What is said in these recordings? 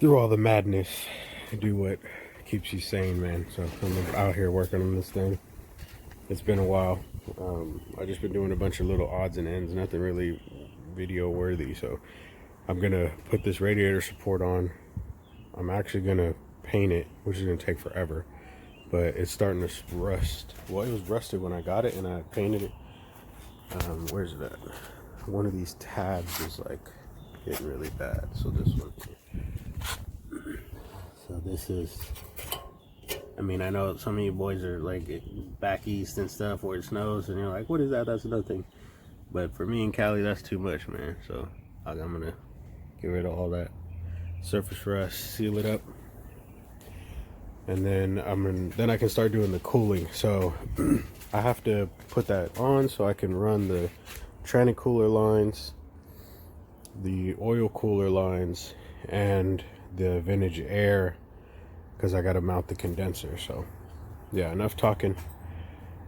through all the madness, do what keeps you sane, man. So I'm out here working on this thing. It's been a while. I just been doing a bunch of little odds and ends, nothing really video worthy. So I'm gonna put this radiator support on. I'm actually gonna paint it, which is gonna take forever, but it's starting to rust. Well, it was rusted when I got it and I painted it. Where's it at? One of these tabs is like getting really bad. So this one here. So this is, I mean, I know some of you boys are like back east and stuff where it snows and you're like, what is that? That's another thing. But for me in Cali, that's too much, man. So I'm gonna get rid of all that surface rust, seal it up, and then I can start doing the cooling. So I have to put that on so I can run the tranny cooler lines, the oil cooler lines, and the vintage air, because I got to mount the condenser. So yeah, enough talking,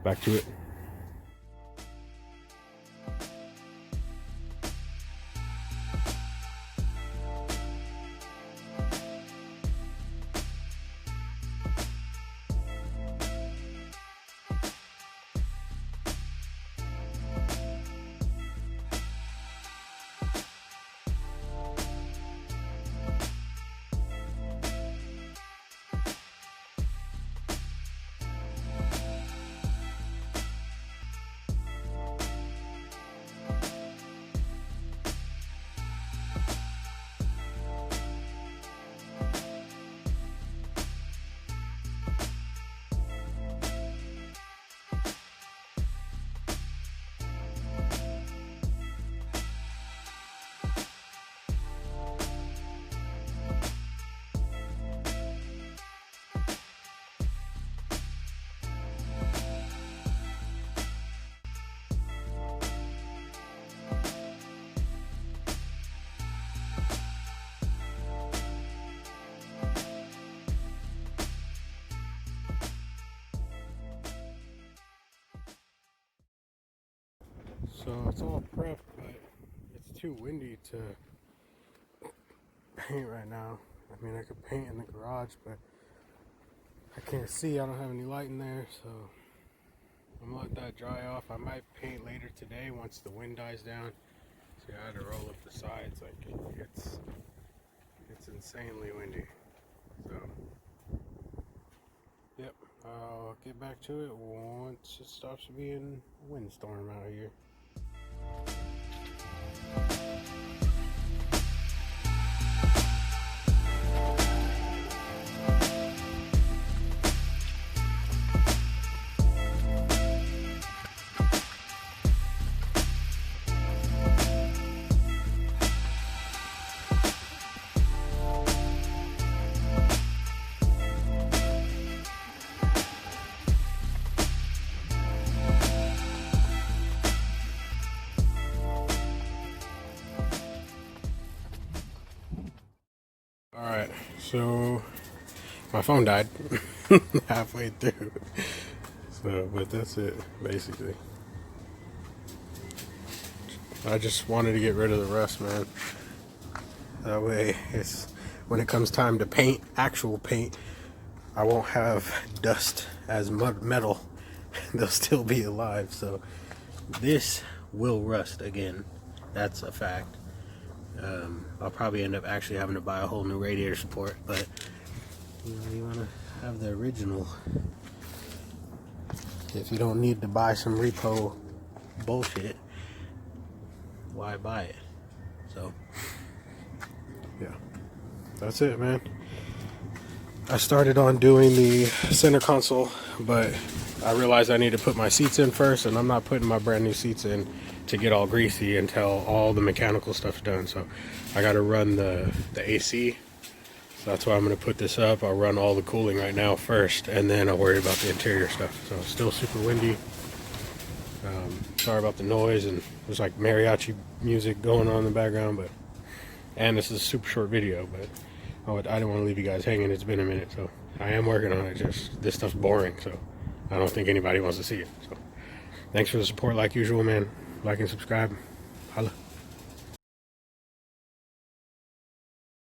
back to it. So it's all prepped, but it's too windy to paint right now. I mean, I could paint in the garage, but I can't see. I don't have any light in there, so I'm gonna let that dry off. I might paint later today once the wind dies down. See, I had to roll up the sides. Like it's insanely windy. So yep, I'll get back to it once it stops being a windstorm out here. Alright, so my phone died halfway through. So, but that's it, basically. I just wanted to get rid of the rust, man. That way, when it comes time to paint, actual paint, I won't have dust as metal. They'll still be alive. So this will rust again. That's a fact. I'll probably end up actually having to buy a whole new radiator support, but you want to have the original. If you don't need to buy some repo bullshit, why buy it? So yeah, that's it, man. I started on doing the center console, but I realized I need to put my seats in first, and I'm not putting my brand new seats in to get all greasy until all the mechanical stuff's done. So I got to run the AC. So that's why I'm going to put this up. I'll run all the cooling right now first, and then I'll worry about the interior stuff. So it's still super windy. Sorry about the noise, and there's like mariachi music going on in the background, and this is a super short video, but I didn't want to leave you guys hanging. It's been a minute, so I am working on it. Just this stuff's boring, so I don't think anybody wants to see it. So thanks for the support, like usual, man. Like and subscribe. Holla.